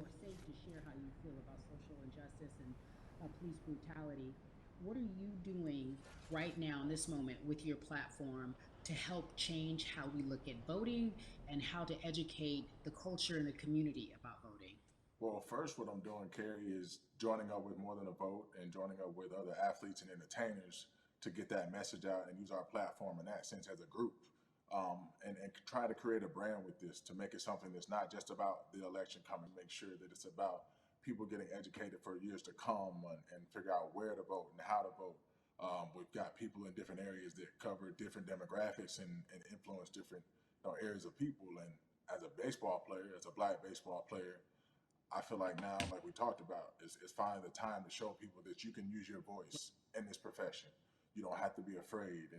more safe to share how you feel about social injustice and police brutality. What are you doing right now in this moment with your platform to help change how we look at voting and how to educate the culture and the community about voting? Well, first, what I'm doing, Carrie, is joining up with More Than a Vote and joining up with other athletes and entertainers to get that message out and use our platform in that sense as a group. And try to create a brand with this to make it something that's not just about the election coming, make sure that it's about people getting educated for years to come and figure out where to vote and how to vote. We've got people in different areas that cover different demographics and influence different areas of people. And as a baseball player, as a black baseball player, I feel like now, like we talked about, is finding the time to show people that you can use your voice in this profession. You don't have to be afraid.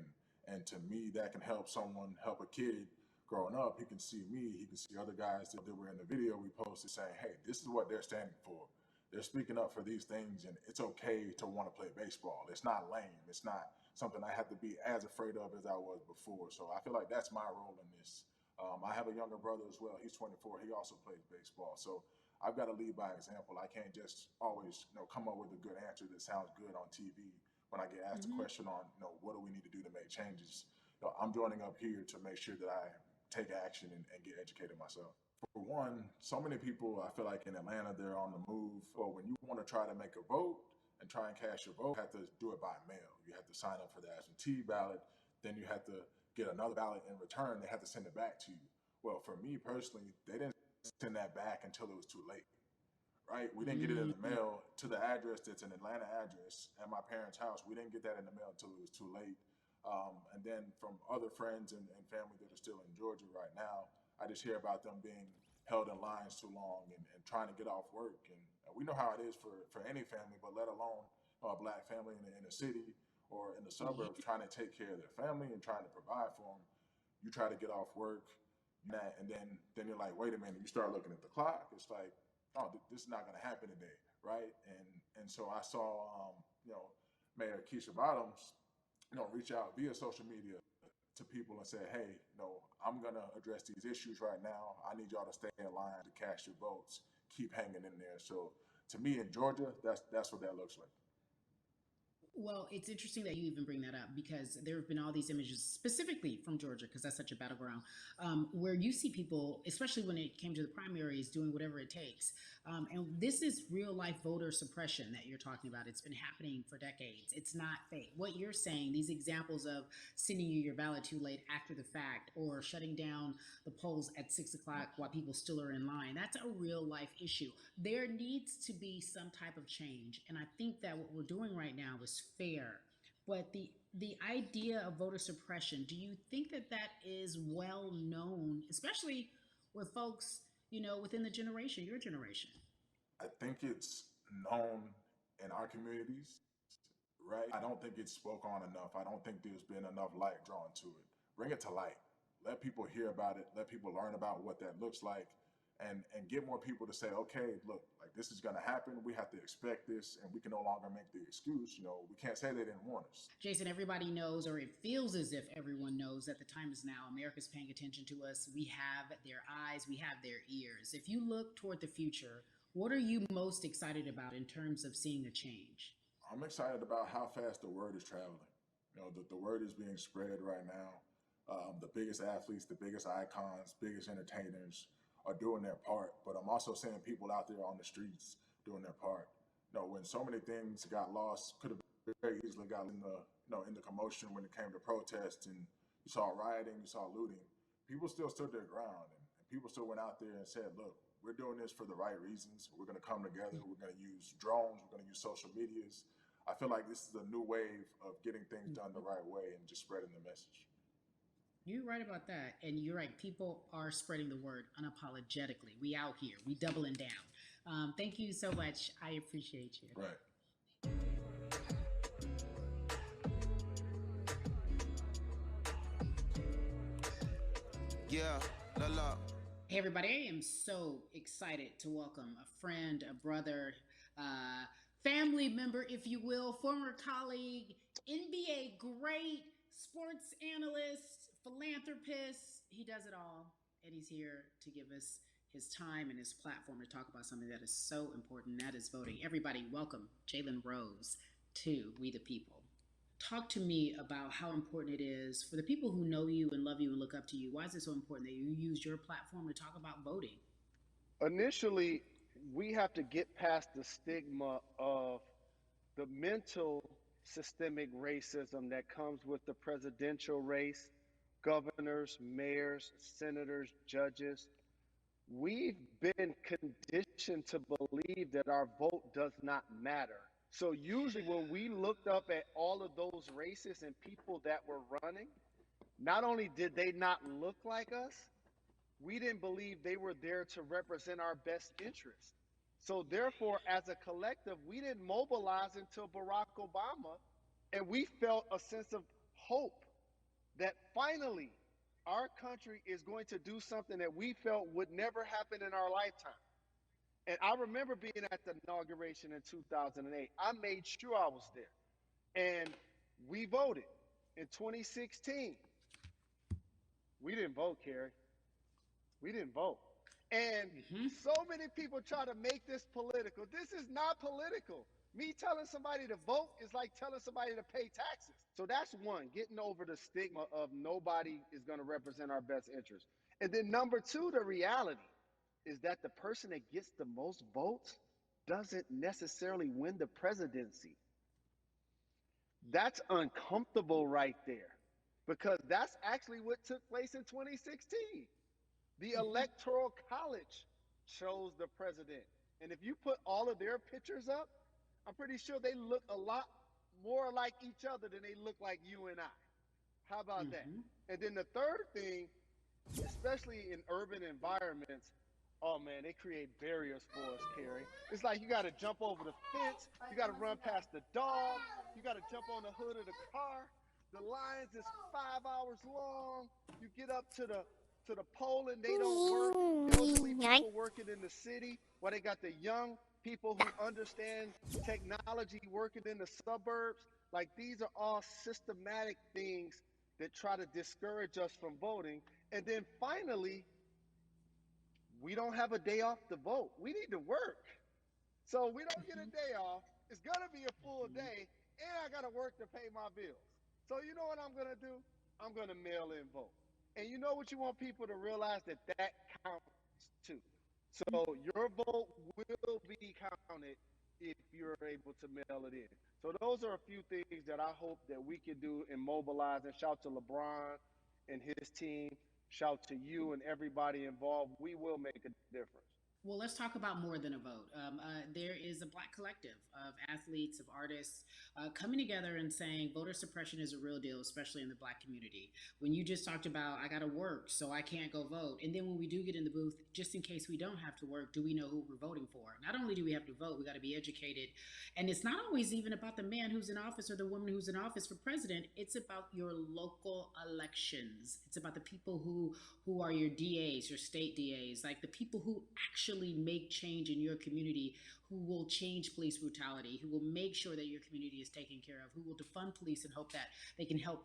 And to me, that can help someone, help a kid growing up. He can see me, he can see other guys that were in the video we posted saying, hey, this is what they're standing for. They're speaking up for these things, and it's okay to want to play baseball. It's not lame. It's not something I have to be as afraid of as I was before. So I feel like that's my role in this. I have a younger brother as well. He's 24. He also plays baseball. So I've got to lead by example. I can't just always, come up with a good answer that sounds good on TV when I get asked a Hmm. question on, what do we need to do to make changes. I'm joining up here to make sure that I take action and get educated myself. For one, so many people, I feel like in Atlanta, they're on the move. Or when you want to try to make a vote and try and cast your vote, you have to do it by mail. You have to sign up for the absentee ballot. Then you have to get another ballot in return. They have to send it back to you. Well, for me personally, they didn't send that back until it was too late, right? We didn't get it in the Mm. mail to the address that's an Atlanta address at my parents' house. We didn't get that in the mail until it was too late. And then from other friends and family that are still in Georgia right now, I just hear about them being held in lines too long and trying to get off work. And we know how it is for any family, but let alone a black family in the city or in the Yeah. suburbs trying to take care of their family and trying to provide for them. You try to get off work, and then you're like, wait a minute. You start looking at the clock. It's like, oh, this is not going to happen today, right? And so I saw, Mayor Keisha Bottoms, reach out via social media to people and say, hey, I'm going to address these issues right now. I need y'all to stay in line to cast your votes. Keep hanging in there. So to me in Georgia, that's what that looks like. Well, it's interesting that you even bring that up because there have been all these images, specifically from Georgia, because that's such a battleground, where you see people, especially when it came to the primaries, doing whatever it takes. And this is real life voter suppression that you're talking about. It's been happening for decades. It's not fake. What you're saying, these examples of sending you your ballot too late after the fact or shutting down the polls at 6 o'clock while people still are in line, that's a real life issue. There needs to be some type of change. And I think that what we're doing right now is fair. But the idea of voter suppression, do you think that that is well known, especially with folks, within the generation, your generation? I think it's known in our communities, right? I don't think it's spoke on enough. I don't think there's been enough light drawn to it. Bring it to light. Let people hear about it. Let people learn about what that looks like, and get more people to say, okay, look, like this is going to happen. We have to expect this, and we can no longer make the excuse. We can't say they didn't warn us. Jason, everybody knows, or it feels as if everyone knows that the time is now. America's paying attention to us. We have their eyes, we have their ears. If you look toward the future, what are you most excited about in terms of seeing a change? I'm excited about how fast the word is traveling. The word is being spread right now. The biggest athletes, the biggest icons, biggest entertainers are doing their part. But I'm also seeing people out there on the streets doing their part. When so many things got lost, could have very easily got in the in the commotion when it came to protests, and you saw rioting, you saw looting. People still stood their ground, and people still went out there and said, "Look, we're doing this for the right reasons. We're going to come together. We're going to use drones. We're going to use social medias." I feel like this is a new wave of getting things done the right way and just spreading the message. You're right about that. And you're right. People are spreading the word unapologetically. We out here. We doubling down. Thank you so much. I appreciate you. Right. Yeah, la la. Hey, everybody. I am so excited to welcome a friend, a brother, family member, if you will, former colleague, NBA great, sports analyst, philanthropist. He does it all. And he's here to give us his time and his platform to talk about something that is so important. That is voting. Everybody, welcome Jalen Rose to We the People. Talk to me about how important it is for the people who know you and love you and look up to you. Why is it so important that you use your platform to talk about voting? Initially, we have to get past the stigma of the mental systemic racism that comes with the presidential race, governors, mayors, senators, judges. We've been conditioned to believe that our vote does not matter. So usually when we looked up at all of those races and people that were running, not only did they not look like us, we didn't believe they were there to represent our best interests. So therefore, as a collective, we didn't mobilize until Barack Obama, and we felt a sense of hope that finally our country is going to do something that we felt would never happen in our lifetime. And I remember being at the inauguration in 2008. I made sure I was there. And we voted. In 2016, we didn't vote, Carrie. We didn't vote. And Mm-hmm. so many people try to make this political. This is not political. Me telling somebody to vote is like telling somebody to pay taxes. So that's one, getting over the stigma of nobody is going to represent our best interest. And then number two, the reality is that the person that gets the most votes doesn't necessarily win the presidency. That's uncomfortable right there because that's actually what took place in 2016. The Mm-hmm. Electoral College chose the president. And if you put all of their pictures up, I'm pretty sure they look a lot more like each other than they look like you and I. How about that? Mm-hmm. And then the third thing, especially in urban environments, oh man, they create barriers for us, Carrie. It's like you got to jump over the fence, you got to run past the dog, you got to jump on the hood of the car. The lines is 5 hours long. You get up to the pole and they don't work. Elderly people working in the city, while they got the young people who understand technology working in the suburbs. Like these are all systematic things that try to discourage us from voting. And then finally, we don't have a day off to vote. We need to work. So we don't get a day off. It's going to be a full Mm-hmm. day, and I got to work to pay my bills. So you know what I'm going to do? I'm going to mail in vote. And you know what you want people to realize that that counts too. So your vote will be counted if you're able to mail it in. So those are a few things that I hope that we can do and mobilize. And shout to LeBron and his team. Shout to you and everybody involved. We will make a difference. Well, let's talk about more than a vote. There is a black collective of athletes, of artists coming together and saying voter suppression is a real deal, especially in the black community. When you just talked about, I got to work, so I can't go vote. And then when we do get in the booth, just in case we don't have to work, do we know who we're voting for? Not only do we have to vote, we got to be educated. And it's not always even about the man who's in office or the woman who's in office for president. It's about your local elections. It's about the people who are your DAs, your state DAs, like the people who actually make change in your community, who will change police brutality, who will make sure that your community is taken care of, who will defund police and hope that they can help